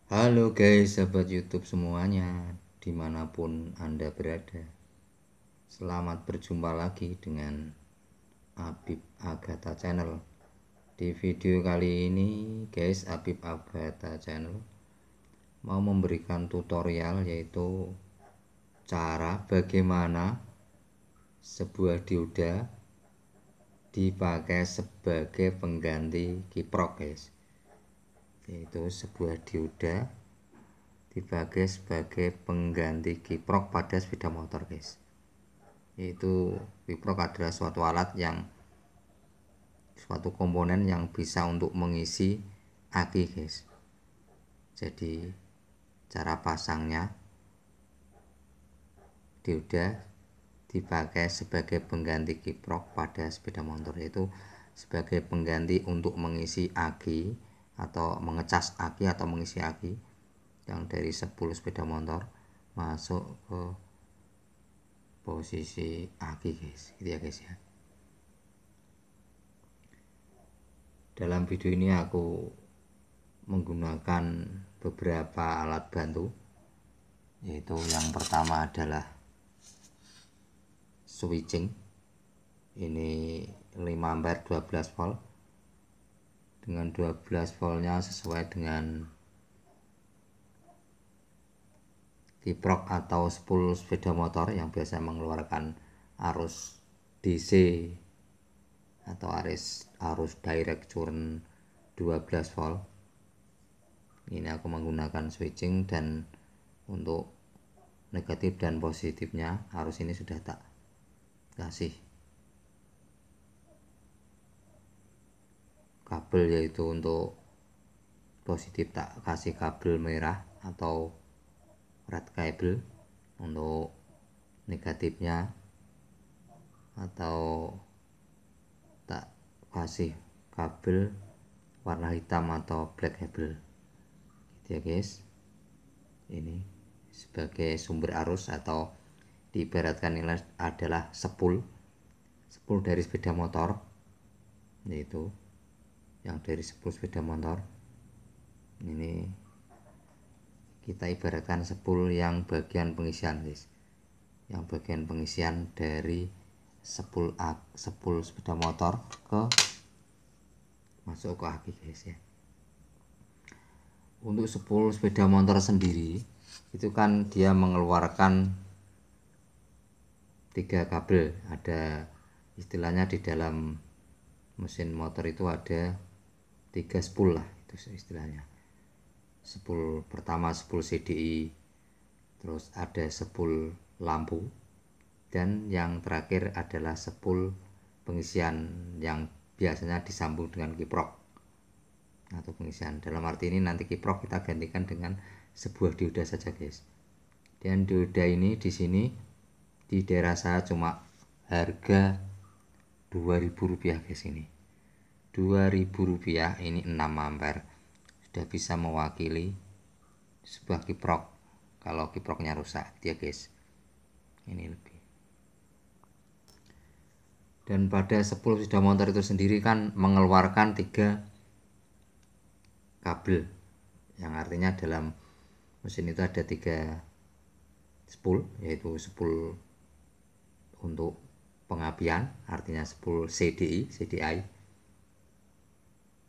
Halo guys, sahabat YouTube semuanya, dimanapun Anda berada. Selamat berjumpa lagi dengan Habib Agatha Channel. Di video kali ini guys, Habib Agatha Channel mau memberikan tutorial, yaitu cara bagaimana sebuah dioda dipakai sebagai pengganti kiprok guys. Yaitu sebuah dioda dipakai sebagai pengganti kiprok pada sepeda motor guys. Yaitu kiprok adalah suatu komponen yang bisa untuk mengisi aki guys. Jadi cara pasangnya, dioda dipakai sebagai pengganti kiprok pada sepeda motor, yaitu sebagai pengganti untuk mengisi aki atau mengecas aki atau mengisi aki yang dari 10 sepeda motor masuk ke posisi aki guys, gitu ya guys ya. Dalam video ini aku menggunakan beberapa alat bantu, yaitu yang pertama adalah switching. Ini 5 ampere 12 volt dengan 12 voltnya sesuai dengan kiprok atau spool sepeda motor yang biasa mengeluarkan arus DC atau arus direct current 12 volt. Ini aku menggunakan switching, dan untuk negatif dan positifnya arus ini sudah tak kasih kabel, yaitu untuk positif tak kasih kabel merah atau red cable, untuk negatifnya atau tak kasih kabel warna hitam atau black cable, gitu ya guys. Ini sebagai sumber arus, atau diibaratkan ini adalah spool dari sepeda motor, yaitu yang dari spool sepeda motor. Ini kita ibaratkan spool yang bagian pengisian guys, yang bagian pengisian dari spool sepeda motor ke masuk ke aki guys ya. Untuk spool sepeda motor sendiri itu kan dia mengeluarkan 3 kabel. Ada istilahnya di dalam mesin motor itu ada 3 spool lah, itu istilahnya. Spool pertama spool CDI, terus ada spool lampu, dan yang terakhir adalah spool pengisian yang biasanya disambung dengan kiprok atau pengisian. Dalam arti ini nanti kiprok kita gantikan dengan sebuah dioda saja guys. Dan dioda ini di sini di daerah saya cuma harga Rp2.000 guys. Ini Rp2.000, ini 6 ampere, sudah bisa mewakili sebuah kiprok kalau kiproknya rusak, dia guys. Ini lebih. Dan pada spool sepeda motor itu sendiri kan mengeluarkan 3 kabel, yang artinya dalam mesin itu ada 3 spool, yaitu spool untuk pengapian, artinya spool CDI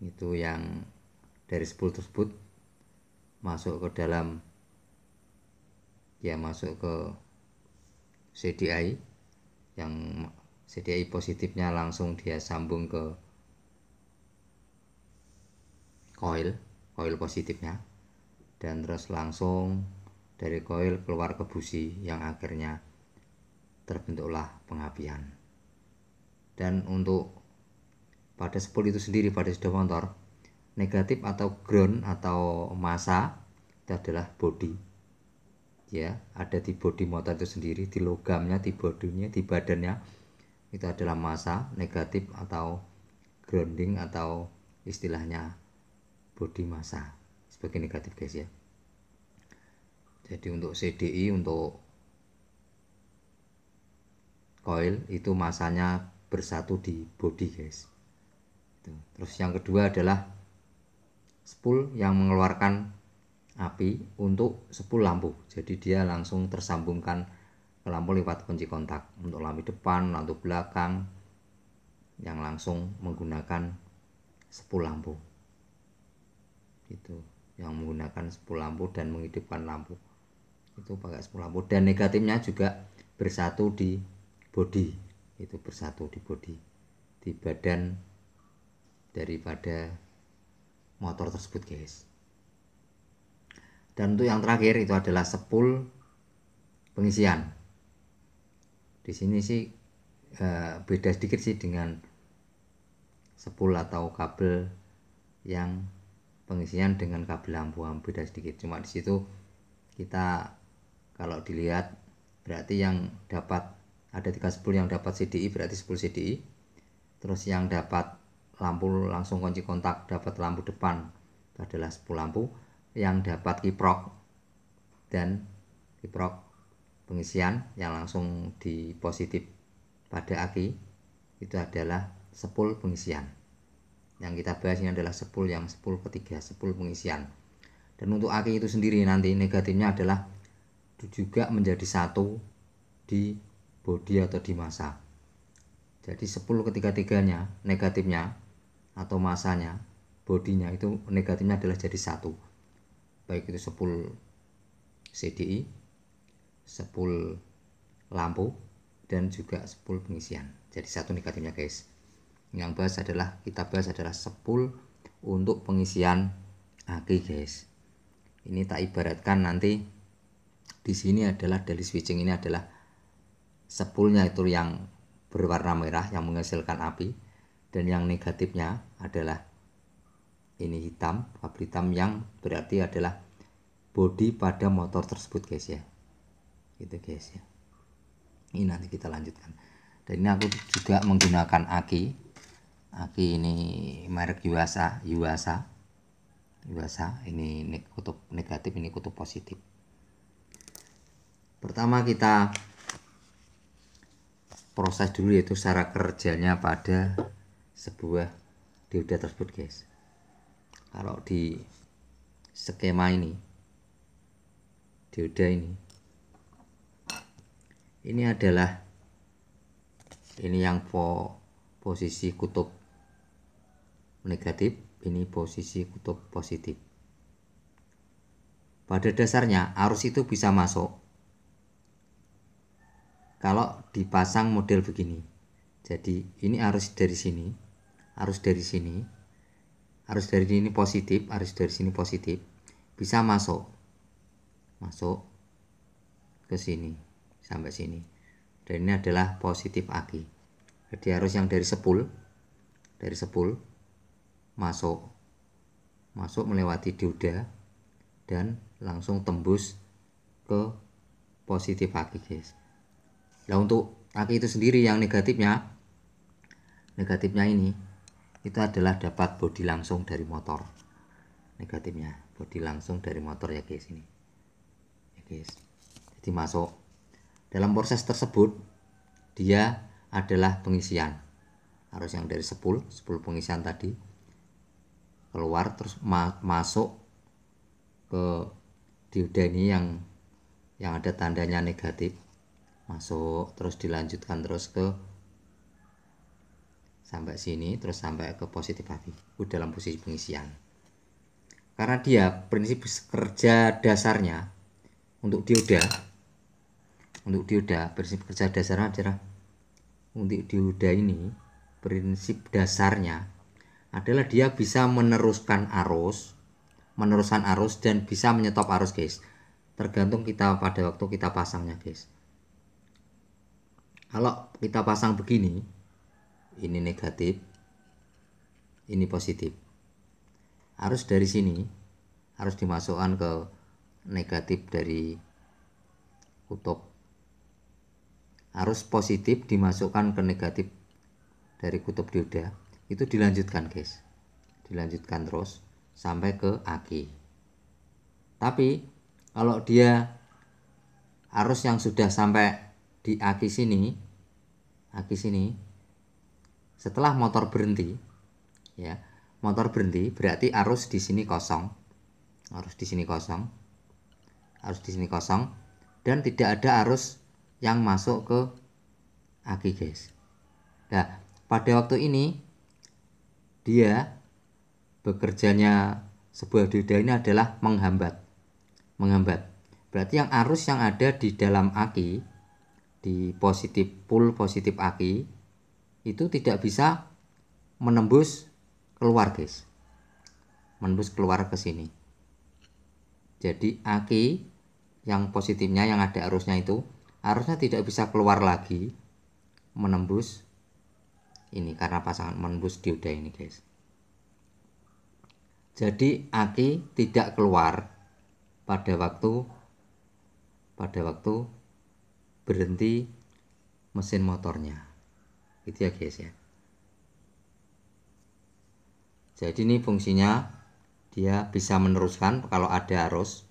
itu yang dari spool tersebut masuk ke dalam, ya masuk ke CDI, yang CDI positifnya langsung dia sambung ke koil positifnya, dan terus langsung dari koil keluar ke busi yang akhirnya terbentuklah pengapian. Dan untuk pada spool itu sendiri, pada sepeda motor, negatif atau ground atau massa itu adalah body ya, ada di body motor itu sendiri, di logamnya, di bodinya, di badannya, itu adalah massa negatif atau grounding, atau istilahnya body massa sebagai negatif guys ya. Jadi untuk CDI, untuk coil itu masanya bersatu di body guys. Terus yang kedua adalah spool yang mengeluarkan api untuk spool lampu. Jadi dia langsung tersambungkan ke lampu lewat kunci kontak. Untuk lampu depan, lampu belakang yang langsung menggunakan spool lampu. Itu yang menggunakan spool lampu dan menghidupkan lampu. Itu pakai spool lampu, dan negatifnya juga bersatu di bodi. Itu bersatu di bodi, di badan daripada motor tersebut, guys. Dan untuk yang terakhir itu adalah spool pengisian. Di sini sih beda sedikit sih dengan spool atau kabel yang pengisian dengan kabel lampu, beda sedikit. Cuma di situ kita kalau dilihat berarti yang dapat ada 3 spool yang dapat CDI, berarti spool CDI. Terus yang dapat lampu langsung kunci kontak, dapat lampu depan, itu adalah spool lampu. Yang dapat kiprok dan kiprok pengisian yang langsung di positif pada aki, itu adalah spool pengisian. Yang kita bahas ini adalah spool yang spool ketiga, spool pengisian. Dan untuk aki itu sendiri nanti negatifnya adalah juga menjadi satu di bodi atau di massa. Jadi spool ketiga-tiganya negatifnya atau massanya, bodinya itu negatifnya adalah jadi satu. Baik itu spool CDI, spool lampu, dan juga spool pengisian. Jadi satu negatifnya, guys. Yang kita bahas adalah spool untuk pengisian aki, guys. Ini tak ibaratkan nanti di sini adalah dari switching ini adalah spoolnya itu yang berwarna merah yang menghasilkan api, dan yang negatifnya adalah ini hitam, kabel hitam yang berarti adalah bodi pada motor tersebut, guys ya. Gitu, guys ya. Ini nanti kita lanjutkan. Dan ini aku juga menggunakan aki ini merek Yuasa. Ini kutub negatif, ini kutub positif. Pertama kita proses dulu yaitu cara kerjanya pada sebuah dioda tersebut, guys. Kalau di skema ini dioda ini adalah ini yang posisi kutub negatif, ini posisi kutub positif. Pada dasarnya arus itu bisa masuk kalau dipasang model begini. Jadi ini arus dari sini, arus dari sini, arus dari sini positif, arus dari sini positif, bisa masuk ke sini sampai sini. Dan ini adalah positif aki. Jadi arus yang dari spool masuk melewati dioda dan langsung tembus ke positif aki, guys. Nah untuk aki itu sendiri yang negatifnya ini itu adalah dapat bodi langsung dari motor. Negatifnya bodi langsung dari motor ya, guys, ini ya, guys. Jadi masuk dalam proses tersebut dia adalah pengisian. Arus yang dari spool pengisian tadi keluar terus masuk ke dioda ini yang ada tandanya negatif, masuk terus dilanjutkan terus ke sampai sini, terus sampai ke positif aki dalam posisi pengisian. Karena dia prinsip kerja dasarnya untuk dioda prinsip kerja dasarnya adalah untuk dioda ini prinsip dasarnya adalah dia bisa meneruskan arus dan bisa menyetop arus, guys. Tergantung kita pada waktu kita pasangnya, guys. Kalau kita pasang begini, ini negatif, ini positif. Arus dari sini harus dimasukkan ke negatif dari kutub. Arus positif dimasukkan ke negatif dari kutub dioda. Itu dilanjutkan, guys. Dilanjutkan terus sampai ke aki. Tapi kalau dia arus yang sudah sampai di aki sini, setelah motor berhenti, ya, motor berhenti berarti arus di sini kosong. arus di sini kosong, dan tidak ada arus yang masuk ke aki guys. Nah, pada waktu ini dia bekerjanya sebuah dioda ini adalah menghambat. Berarti yang arus yang ada di dalam aki, di pol positif aki, itu tidak bisa menembus keluar guys, menembus keluar ke sini. Jadi aki yang positifnya yang ada arusnya itu arusnya tidak bisa keluar lagi menembus ini karena pasangan menembus dioda ini guys. Jadi aki tidak keluar pada waktu berhenti mesin motornya. Gitu ya guys ya. Jadi ini fungsinya dia bisa meneruskan kalau ada arus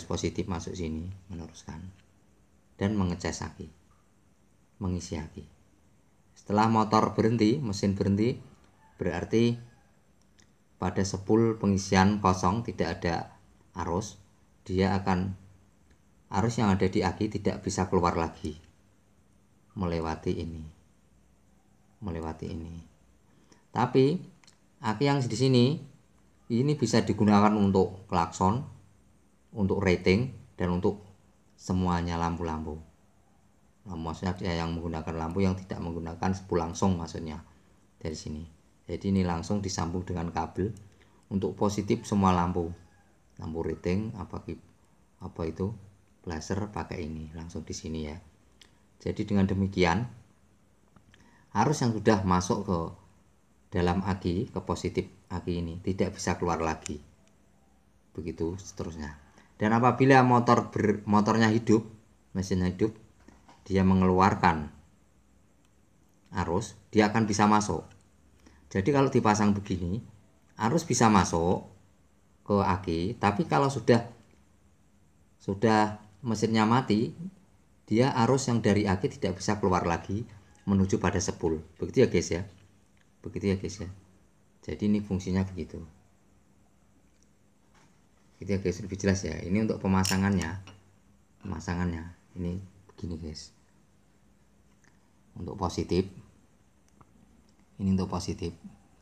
positif masuk sini, meneruskan dan mengecas aki, mengisi aki. Setelah motor berhenti, mesin berhenti, berarti pada spool pengisian kosong tidak ada arus, arus yang ada di aki tidak bisa keluar lagi melewati ini. Tapi aki yang di sini ini bisa digunakan untuk klakson, untuk rating, dan untuk semuanya lampu-lampu. Maksudnya yang menggunakan lampu yang tidak menggunakan spool langsung maksudnya dari sini. Jadi ini langsung disambung dengan kabel untuk positif semua lampu rating apa itu blazer pakai ini langsung di sini ya. Jadi dengan demikian arus yang sudah masuk ke dalam aki, ke positif aki ini tidak bisa keluar lagi. Begitu seterusnya. Dan apabila motornya hidup, mesinnya hidup, dia mengeluarkan arus, dia akan bisa masuk. Jadi kalau dipasang begini, arus bisa masuk ke aki, tapi kalau sudah mesinnya mati, dia arus yang dari aki tidak bisa keluar lagi menuju pada spool. Begitu ya guys ya. Jadi ini fungsinya begitu. Gitu ya guys, lebih jelas ya. Ini untuk pemasangannya ini begini guys. Untuk positif, ini untuk positif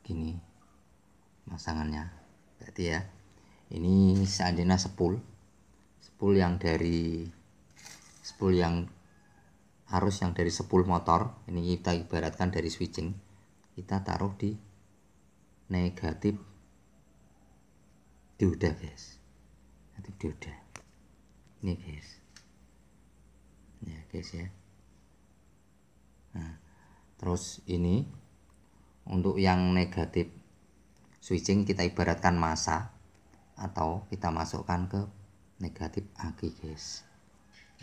gini pemasangannya. Berarti ya ini seandainya spool yang arus yang dari spool motor ini kita ibaratkan dari switching, kita taruh di negatif dioda guys, negatif dioda ini guys ya guys ya. Nah, terus ini untuk yang negatif switching kita ibaratkan massa atau kita masukkan ke negatif aki guys,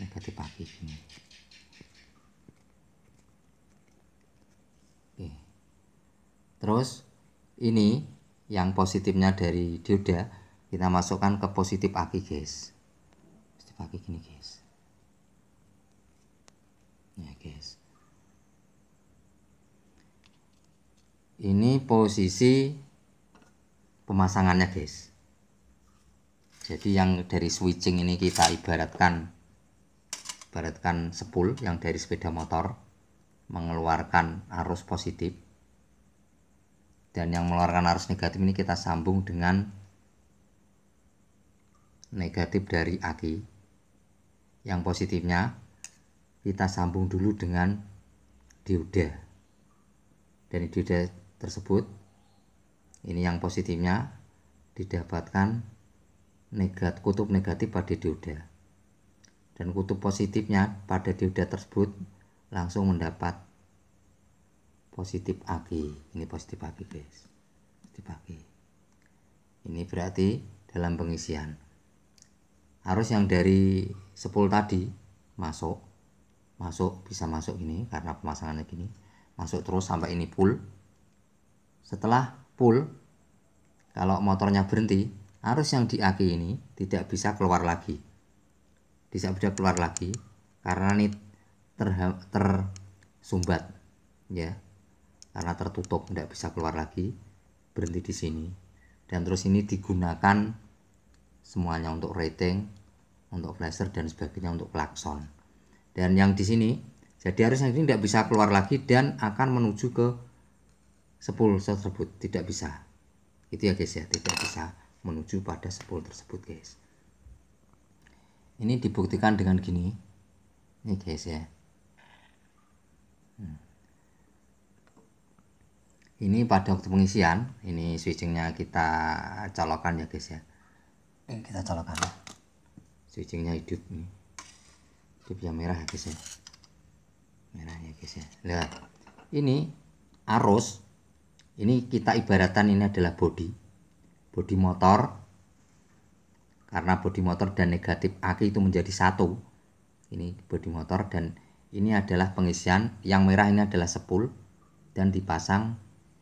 negatif aki ini. Oke. Terus ini yang positifnya dari dioda kita masukkan ke positif aki guys, positif aki gini guys ya guys. Ini posisi pemasangannya guys. Jadi yang dari switching ini kita ibaratkan spool yang dari sepeda motor mengeluarkan arus positif, dan yang mengeluarkan arus negatif ini kita sambung dengan negatif dari aki. Yang positifnya kita sambung dulu dengan dioda, dan dioda tersebut ini yang positifnya didapatkan kutub negatif pada dioda, dan kutub positifnya pada dioda tersebut langsung mendapat positif aki. Ini positif aki guys, positif aki. Ini berarti dalam pengisian arus yang dari spool tadi masuk bisa masuk ini karena pemasangannya gini, masuk terus sampai ini pull. Setelah pull, kalau motornya berhenti, arus yang di aki ini tidak bisa keluar lagi, karena ini tersumbat ya, karena tertutup, tidak bisa keluar lagi, berhenti di sini. Dan terus ini digunakan semuanya untuk rating, untuk flasher dan sebagainya, untuk klakson. Dan yang di sini, jadi arus yang ini tidak bisa keluar lagi dan akan menuju ke spool tersebut, tidak bisa. Itu ya guys ya, tidak bisa menuju pada spool tersebut guys. Ini dibuktikan dengan gini. Ini guys ya. Ini pada waktu pengisian, ini switchingnya kita colokkan ya guys ya. Ini kita colokkan. Switchingnya hidup nih. Hidup yang merah ya guys ya. Merah ya guys ya. Lihat. Ini arus. Ini kita ibaratkan ini adalah bodi motor. Karena bodi motor dan negatif aki itu menjadi satu. Ini bodi motor dan ini adalah pengisian. Yang merah ini adalah spool dan dipasang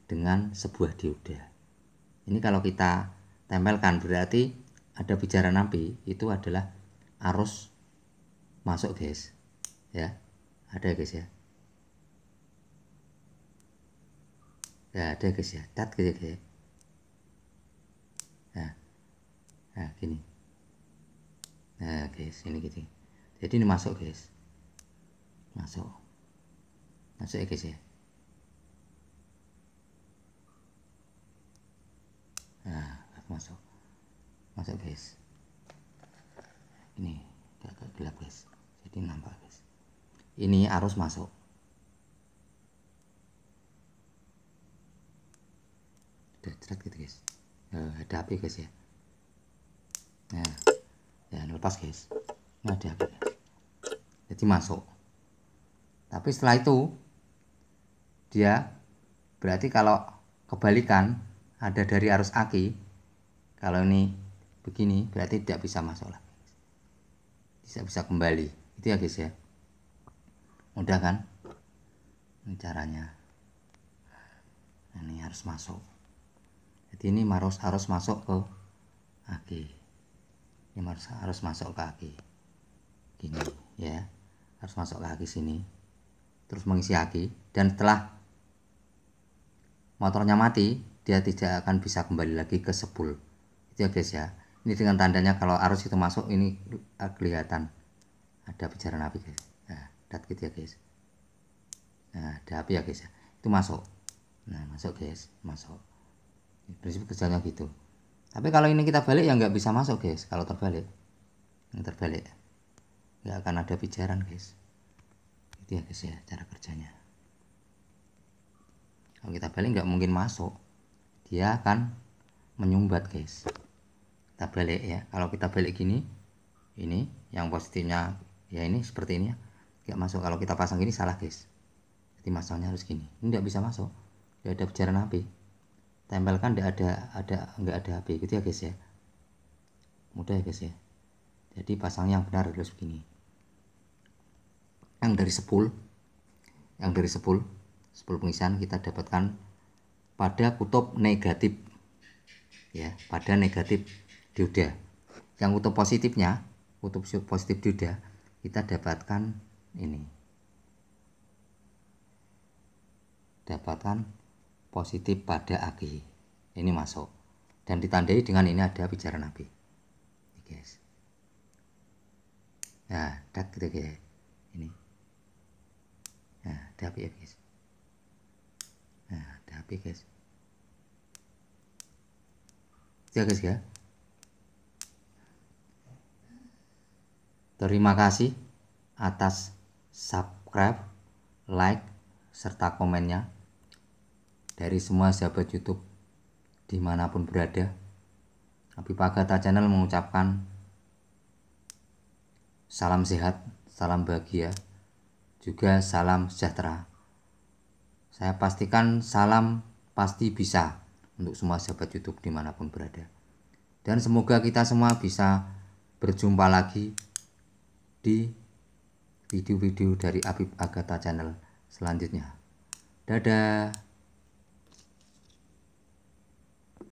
dengan sebuah dioda. Ini kalau kita tempelkan berarti ada pijaran api, itu adalah arus masuk guys. Ya, ada guys ya. Ya ada guys ya, tat gitu guys. Nah gini. Nah guys, ini gitu. Jadi ini masuk guys. Masuk ya guys ya. Nah, masuk guys. Ini agak gelap guys, jadi nampak guys. Ini arus masuk. Udah cerat gitu guys. Ada api guys ya. Nah, ya lepas guys. Ini ada api guys. Jadi masuk. Tapi setelah itu dia berarti kalau kebalikan ada dari arus aki, kalau ini begini berarti tidak bisa masuk lagi, tidak bisa kembali. Itu ya guys ya, mudah kan ini caranya. Ini harus masuk, jadi ini harus masuk ke aki, ini harus masuk ke aki gini ya, harus masuk ke aki sini terus mengisi aki, dan setelah motornya mati dia tidak akan bisa kembali lagi ke spool. Itu ya guys ya. Ini dengan tandanya kalau arus itu masuk, ini kelihatan ada pijaran api guys. Nah, dat gitu ya guys. Nah, ada api ya guys ya. Itu masuk. Nah, masuk guys, masuk. Prinsip kerjanya gitu. Tapi kalau ini kita balik ya nggak bisa masuk guys. Kalau terbalik, ini terbalik, nggak akan ada pijaran guys. Itu ya guys ya cara kerjanya. Kalau kita balik nggak mungkin masuk, dia akan menyumbat guys. Kita balik ya, kalau kita balik gini, ini yang positifnya ya ini seperti ini ya, nggak masuk. Kalau kita pasang gini salah guys, jadi masangnya harus gini. Ini nggak bisa masuk, nggak ada pijaran api. Tempelkan nggak ada api gitu ya guys ya. Mudah ya guys ya. Jadi pasang yang benar harus begini. Yang dari spool pengisian kita dapatkan pada kutub negatif ya, pada negatif dioda. Yang kutub positifnya, kutub positif dioda, kita dapatkan ini, dapatkan positif pada aki. Ini masuk dan ditandai dengan ini ada pijaran api ini guys. Nah, tak gitu guys. Ini nah, ada api ya guys. Nah, ada api guys. Ya guys ya. Terima kasih atas subscribe, like, serta komennya dari semua sahabat YouTube dimanapun berada. Habib Agatha Channel mengucapkan salam sehat, salam bahagia, juga salam sejahtera. Saya pastikan salam pasti bisa untuk semua sahabat YouTube dimanapun berada. Dan semoga kita semua bisa berjumpa lagi di video-video dari Habib Agatha Channel selanjutnya. Dadah.